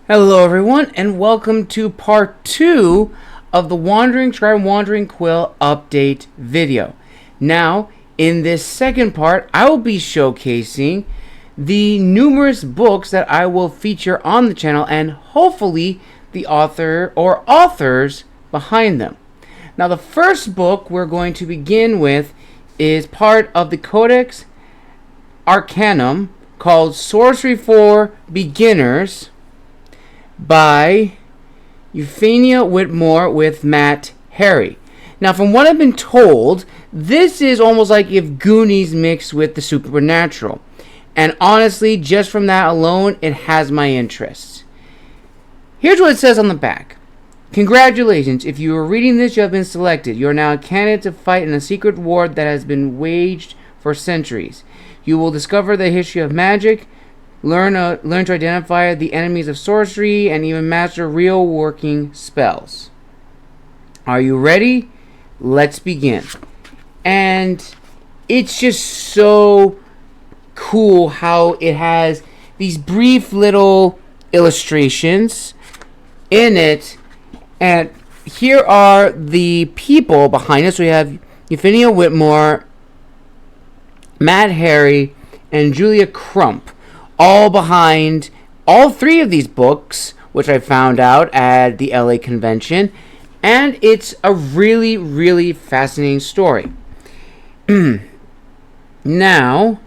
Hello everyone and welcome to part 2 of the Wandering Scribe Wandering Quill update video. Now, in this second part, I will be showcasing the numerous books that I will feature on the channel and hopefully the author or authors behind them. Now, the first book we're going to begin with is part of the Codex Arcanum called Sorcery for Beginners by Euphemia Whitmore with Matt Harry. Now, from what I've been told, this is almost like if Goonies mixed with the supernatural. And honestly, just from that alone, it has my interest. Here's what it says on the back. Congratulations, if you are reading this, you have been selected. You are now a candidate to fight in a secret war that has been waged for centuries. You will discover the history of magic, learn to identify the enemies of sorcery, and even master real working spells. Are you ready? Let's begin. And it's just so cool how it has these brief little illustrations in it. And here are the people behind us. We have Euphemia Whitmore, Matt Harry, and Julia Crump, all behind all three of these books, which I found out at the LA convention. And it's a really, really fascinating story. Now,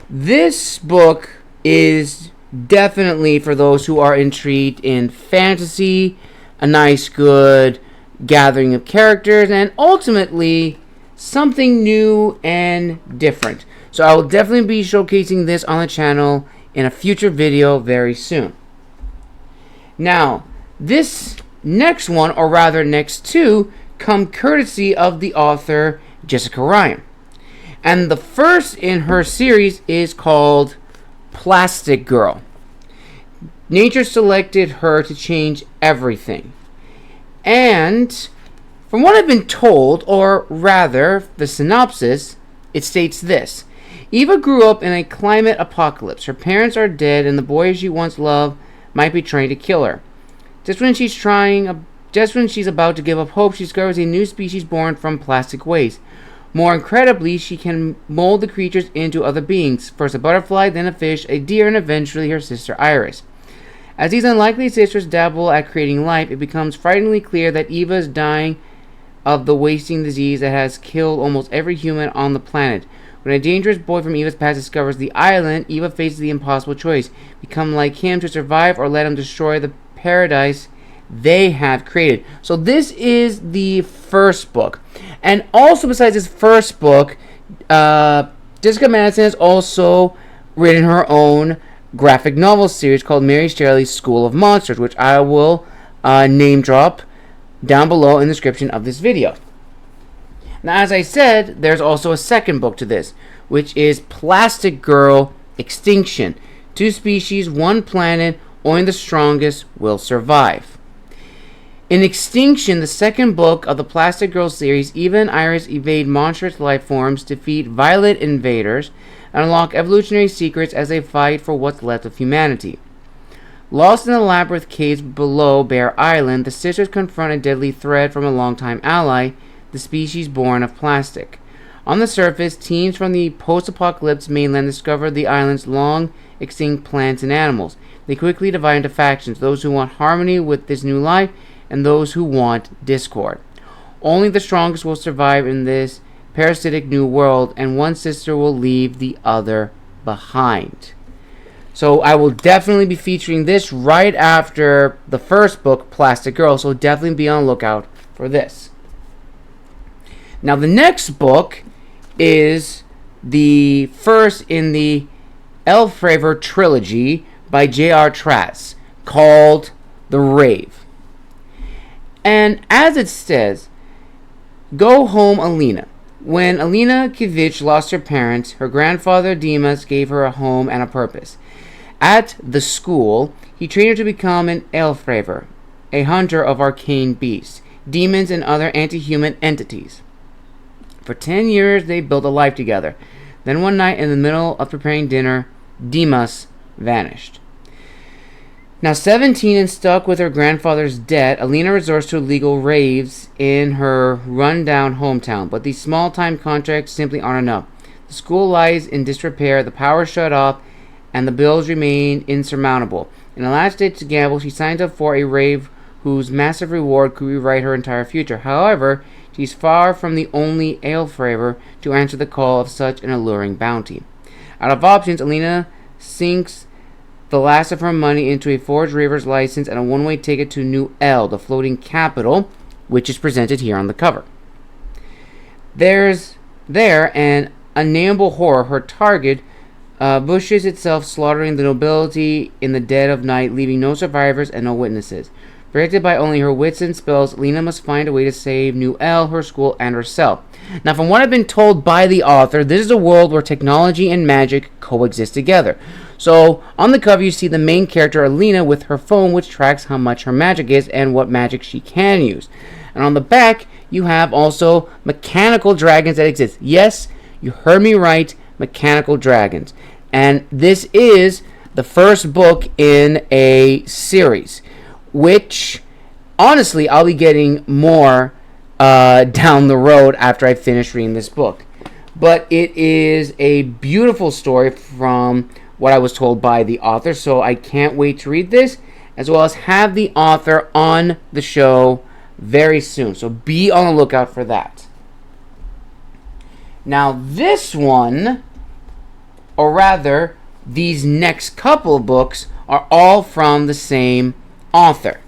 this book is definitely for those who are intrigued in fantasy, a nice, good gathering of characters, and ultimately something new and different. So I will definitely be showcasing this on the channel in a future video very soon. Now, this next one, or rather next two, come courtesy of the author Jessica Ryan. And the first in her series is called Plastic Girl. Nature selected her to change everything. And from what I've been told, or rather the synopsis, it states this. Eva grew up in a climate apocalypse. Her parents are dead and the boy she once loved might be trying to kill her. Just when she's about to give up hope, she discovers a new species born from plastic waste. More incredibly, she can mold the creatures into other beings. First a butterfly, then a fish, a deer, and eventually her sister Iris. As these unlikely sisters dabble at creating life, it becomes frighteningly clear that Eva is dying of the wasting disease that has killed almost every human on the planet. When a dangerous boy from Eva's past discovers the island, Eva faces the impossible choice. Become like him to survive or let him destroy the paradise they have created. So this is the first book. And also besides this first book, Jessica Madison has also written her own graphic novel series called Mary Shelley's School of Monsters, which I will name drop down below in the description of this video. Now, as I said, there's also a second book to this, which is Plastic Girl Extinction. 2 species, 1 planet, only the strongest will survive. In Extinction, the second book of the Plastic Girl series, Eva and Iris evade monstrous life forms, defeat violent invaders, and unlock evolutionary secrets as they fight for what's left of humanity. Lost in the labyrinth caves below Bear Island, the sisters confront a deadly threat from a longtime ally, the species born of plastic. On the surface, teams from the post-apocalypse mainland discover the island's long-extinct plants and animals. They quickly divide into factions, those who want harmony with this new life and those who want discord. Only the strongest will survive in this parasitic new world, and one sister will leave the other behind. So I will definitely be featuring this right after the first book, Plastic Girl, so definitely be on the lookout for this. Now, the next book is the first in the Aelfraver Trilogy by J.R. Trask, called The Rave. And as it says, go home, Alina. When Alina Kivich lost her parents, her grandfather Dimas gave her a home and a purpose. At the school, he trained her to become an Aelfraver, a hunter of arcane beasts, demons, and other anti-human entities. For 10 years, they built a life together. Then one night, in the middle of preparing dinner, Dimas vanished. Now 17 and stuck with her grandfather's debt, Alina resorts to illegal raves in her run-down hometown, but these small-time contracts simply aren't enough. The school lies in disrepair, the power shut off, and the bills remain insurmountable. In a last-ditch gamble, she signs up for a rave whose massive reward could rewrite her entire future. However, she's far from the only Aelfraver to answer the call of such an alluring bounty. Out of options, Alina sinks the last of her money into a forged raver's license and a one-way ticket to New El, the floating capital, which is presented here on the cover. There's an unnameable horror. Her target bushes itself, slaughtering the nobility in the dead of night, leaving no survivors and no witnesses. Protected by only her wits and spells, Lena must find a way to save New El, her school, and herself. Now, from what I've been told by the author, this is a world where technology and magic coexist together. So, on the cover, you see the main character, Alina, with her phone, which tracks how much her magic is and what magic she can use. And on the back, you have also mechanical dragons that exist. Yes, you heard me right, mechanical dragons. And this is the first book in a series, which, honestly, I'll be getting more down the road after I finish reading this book. But it is a beautiful story from what I was told by the author, so I can't wait to read this, as well as have the author on the show very soon. So be on the lookout for that. Now, this one, or rather, these next couple of books, are all from the same author,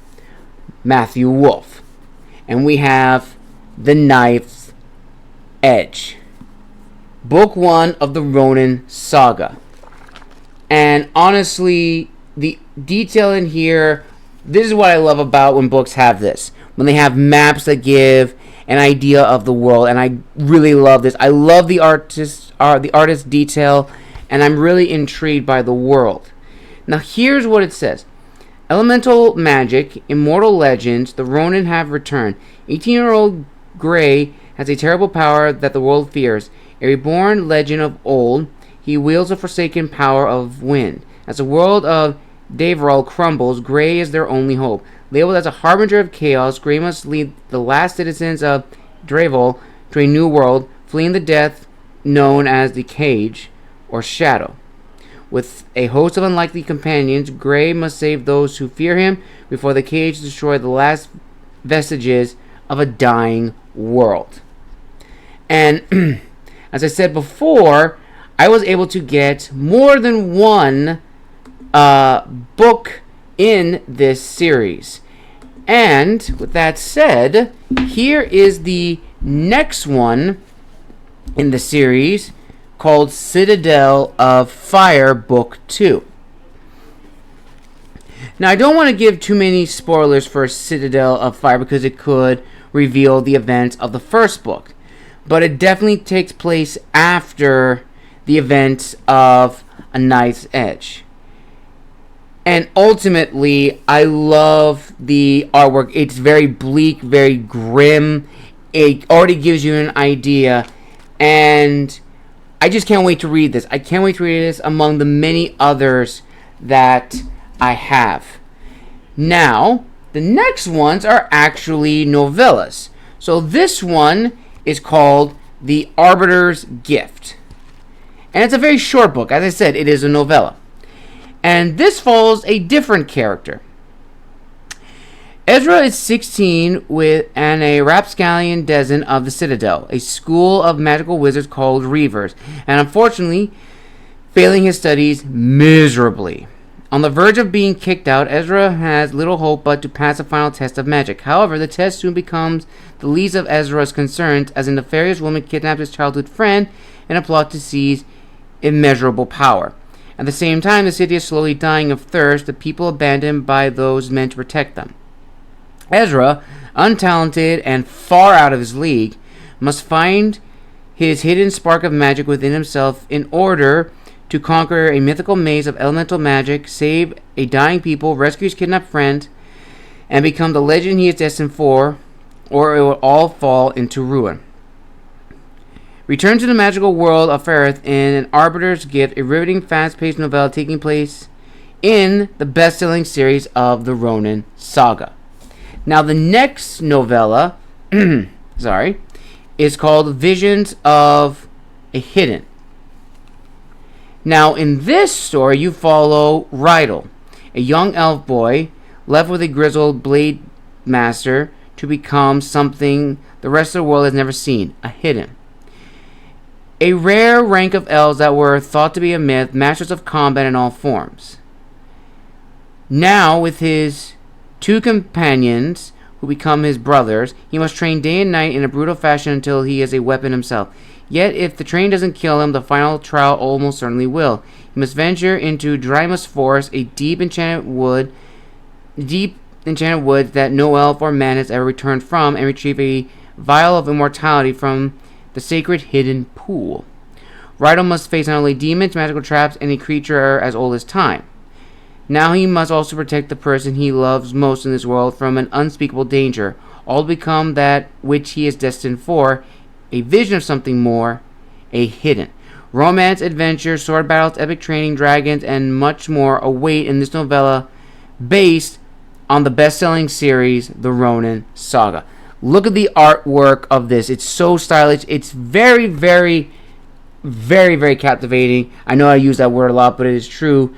Matthew Wolfe. And we have The Knife's Edge, Book 1 of the Ronin Saga. And honestly, the detail in here, this is what I love about when books have this. When they have maps that give an idea of the world, and I really love this. I love the artist detail, and I'm really intrigued by the world. Now here's what it says. Elemental magic, immortal legends, the Ronin have returned. 18-year-old Gray has a terrible power that the world fears. A reborn legend of old, he wields a forsaken power of wind. As the world of Deverall crumbles, Gray is their only hope. Labeled as a harbinger of chaos, Gray must lead the last citizens of Deverall to a new world, fleeing the death known as the Cage or Shadow. With a host of unlikely companions, Gray must save those who fear him before the Cage destroys the last vestiges of a dying world. And as I said before, I was able to get more than one book in this series. And with that said, here is the next one in the series, called Citadel of Fire, Book 2. Now, I don't want to give too many spoilers for Citadel of Fire because it could reveal the events of the first book. But it definitely takes place after the events of A Knife's Edge. And ultimately, I love the artwork. It's very bleak, very grim. It already gives you an idea. And I just can't wait to read this. I can't wait to read this among the many others that I have. Now, the next ones are actually novellas. So this one is called The Arbiter's Gift. And it's a very short book. As I said, it is a novella. And this follows a different character. Ezra is 16 and a rapscallion denizen of the Citadel, a school of magical wizards called Reavers, and unfortunately failing his studies miserably. On the verge of being kicked out, Ezra has little hope but to pass the final test of magic. However, the test soon becomes the least of Ezra's concerns, as a nefarious woman kidnaps his childhood friend in a plot to seize immeasurable power. At the same time, the city is slowly dying of thirst, the people abandoned by those meant to protect them. Ezra, untalented and far out of his league, must find his hidden spark of magic within himself in order to conquer a mythical maze of elemental magic, save a dying people, rescue his kidnapped friend, and become the legend he is destined for, or it will all fall into ruin. Return to the magical world of Ferrith in An Arbiter's Gift, a riveting, fast-paced novella taking place in the best-selling series of the Ronin Saga. Now, the next novella, is called Visions of a Hidden. Now, in this story, you follow Rydell, a young elf boy left with a grizzled blade master to become something the rest of the world has never seen, a hidden. A rare rank of elves that were thought to be a myth, masters of combat in all forms. Now, with his two companions, who become his brothers, he must train day and night in a brutal fashion until he is a weapon himself. Yet, if the training doesn't kill him, the final trial almost certainly will. He must venture into Drymus Forest, a deep enchanted wood that no elf or man has ever returned from, and retrieve a vial of immortality from the sacred hidden pool. Rydell must face not only demons, magical traps, and a creature as old as time. Now he must also protect the person he loves most in this world from an unspeakable danger, all to become that which he is destined for, a vision of something more, a hidden. Romance, adventure, sword battles, epic training, dragons, and much more await in this novella based on the best-selling series, The Ronin Saga. Look at the artwork of this. It's so stylish. It's very, very, very, very captivating. I know I use that word a lot, but it is true.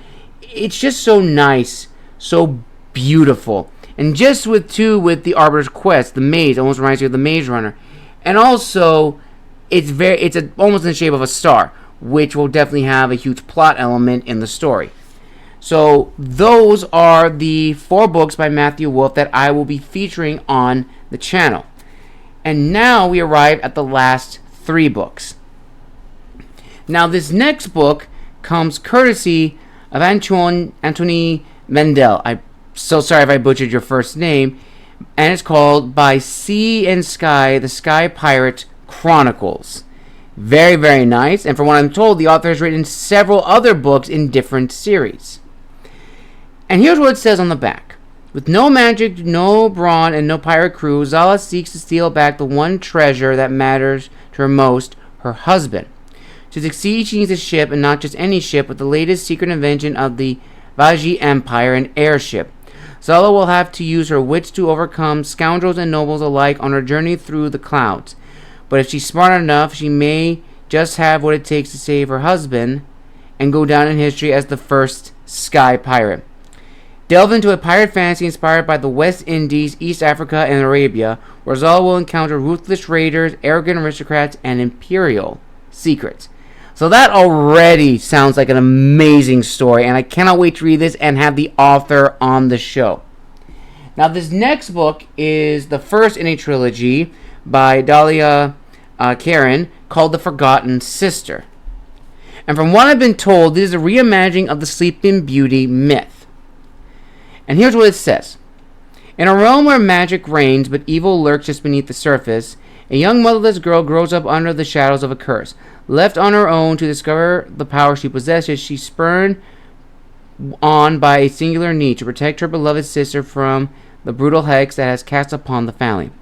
It's just so nice, so beautiful. And just with the Arbiter's Quest, the maze almost reminds you of the Maze Runner. And also, it's almost in the shape of a star, which will definitely have a huge plot element in the story. So those are the 4 books by Matthew Wolff that I will be featuring on the channel. And now we arrive at the last 3 books. Now this next book comes courtesy of Antonie Bandele. I'm so sorry if I butchered your first name. And it's called By Sea and Sky, the Sky Pirate Chronicles. Very, very nice. And from what I'm told, the author has written several other books in different series. And here's what it says on the back. With no magic, no brawn, and no pirate crew, Zala seeks to steal back the one treasure that matters to her most, her husband. To succeed, she needs a ship, and not just any ship, but the latest secret invention of the Vaji Empire, an airship. Zala will have to use her wits to overcome scoundrels and nobles alike on her journey through the clouds. But if she's smart enough, she may just have what it takes to save her husband and go down in history as the first sky pirate. Delve into a pirate fantasy inspired by the West Indies, East Africa, and Arabia, where Zala will encounter ruthless raiders, arrogant aristocrats, and imperial secrets. So that already sounds like an amazing story, and I cannot wait to read this and have the author on the show. Now, this next book is the first in a trilogy by Dalila Caryn called The Forgotten Sister. And from what I've been told, this is a reimagining of the Sleeping Beauty myth. And here's what it says. In a realm where magic reigns but evil lurks just beneath the surface, a young motherless girl grows up under the shadows of a curse. Left on her own to discover the power she possesses, she's spurred on by a singular need to protect her beloved sister from the brutal hex that has cast upon the family.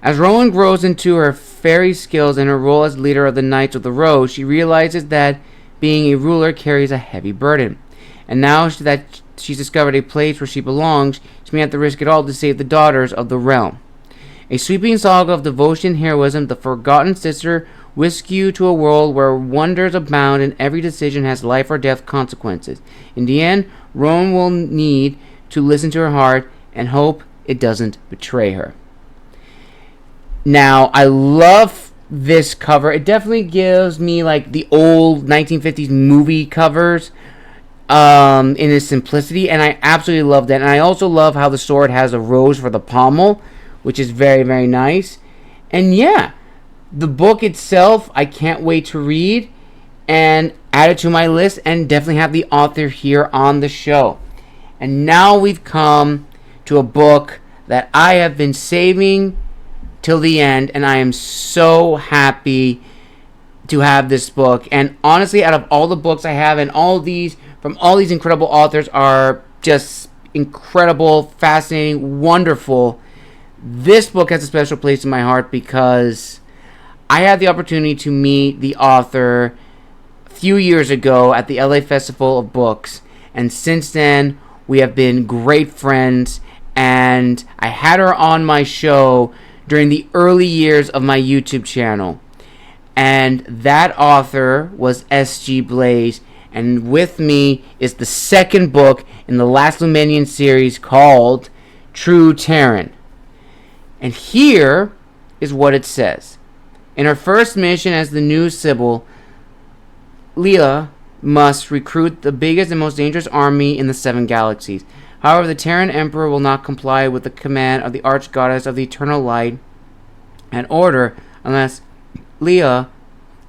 As Rowan grows into her fairy skills and her role as leader of the Knights of the Rose, she realizes that being a ruler carries a heavy burden. And now that she's discovered a place where she belongs, she may have to risk it all to save the daughters of the realm. A sweeping saga of devotion and heroism, The Forgotten Sister whisks you to a world where wonders abound and every decision has life or death consequences. In the end, Rowan will need to listen to her heart and hope it doesn't betray her. Now, I love this cover. It definitely gives me like the old 1950s movie covers in its simplicity, and I absolutely love that. And I also love how the sword has a rose for the pommel, which is very, very nice. And yeah, the book itself, I can't wait to read and add it to my list and definitely have the author here on the show. And now we've come to a book that I have been saving till the end, and I am so happy to have this book. And honestly, out of all the books I have, and all these from all these incredible authors are just incredible, fascinating, wonderful, this book has a special place in my heart because I had the opportunity to meet the author a few years ago at the LA Festival of Books, And since then, we have been great friends. And I had her on my show during the early years of my YouTube channel. And that author was S.G. Blaise. And with me is the second book in the Last Lumenian series called True Teryn. And here is what it says. In her first mission as the new Sibyl, Leela must recruit the biggest and most dangerous army in the 7 galaxies. However, the Teryn Emperor will not comply with the command of the Arch-Goddess of the Eternal Light and Order unless Leela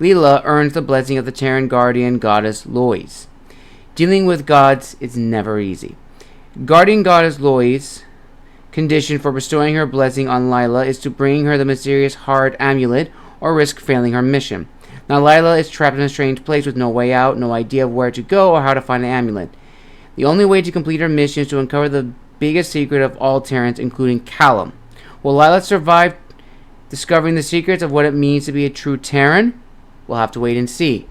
earns the blessing of the Teryn Guardian Goddess Lois. Dealing with gods is never easy. Guardian Goddess Lois' condition for bestowing her blessing on Lila is to bring her the mysterious heart amulet or risk failing her mission. Now Lila is trapped in a strange place with no way out, no idea of where to go or how to find the amulet. The only way to complete her mission is to uncover the biggest secret of all Terrans, including Callum. Will Lila survive discovering the secrets of what it means to be a true Teryn? We'll have to wait and see.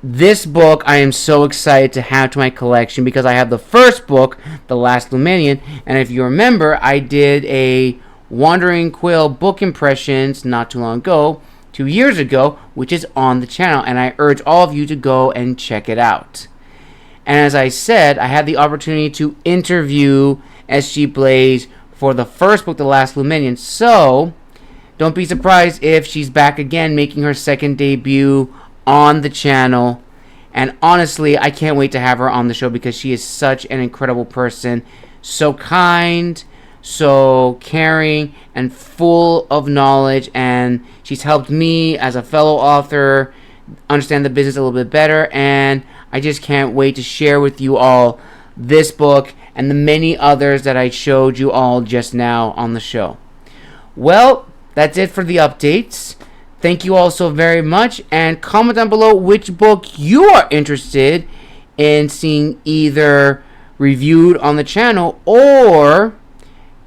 This book I am so excited to add to my collection because I have the first book, The Last Lumenian, and if you remember, I did a Wandering Quill book impressions not too long ago, 2 years ago, which is on the channel, and I urge all of you to go and check it out. And as I said, I had the opportunity to interview S.G. Blaise for the first book, The Last Lumenian, so don't be surprised if she's back again making her second debut on the channel. And honestly, I can't wait to have her on the show because she is such an incredible person. So kind, so caring, and full of knowledge. And she's helped me as a fellow author understand the business a little bit better. And I just can't wait to share with you all this book and the many others that I showed you all just now on the show. Well, that's it for the updates. Thank you all so very much, and comment down below which book you are interested in seeing either reviewed on the channel or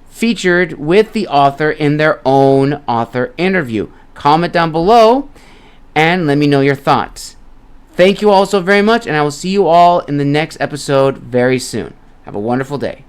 featured with the author in their own author interview. Comment down below and let me know your thoughts. Thank you all so very much, and I will see you all in the next episode very soon. Have a wonderful day.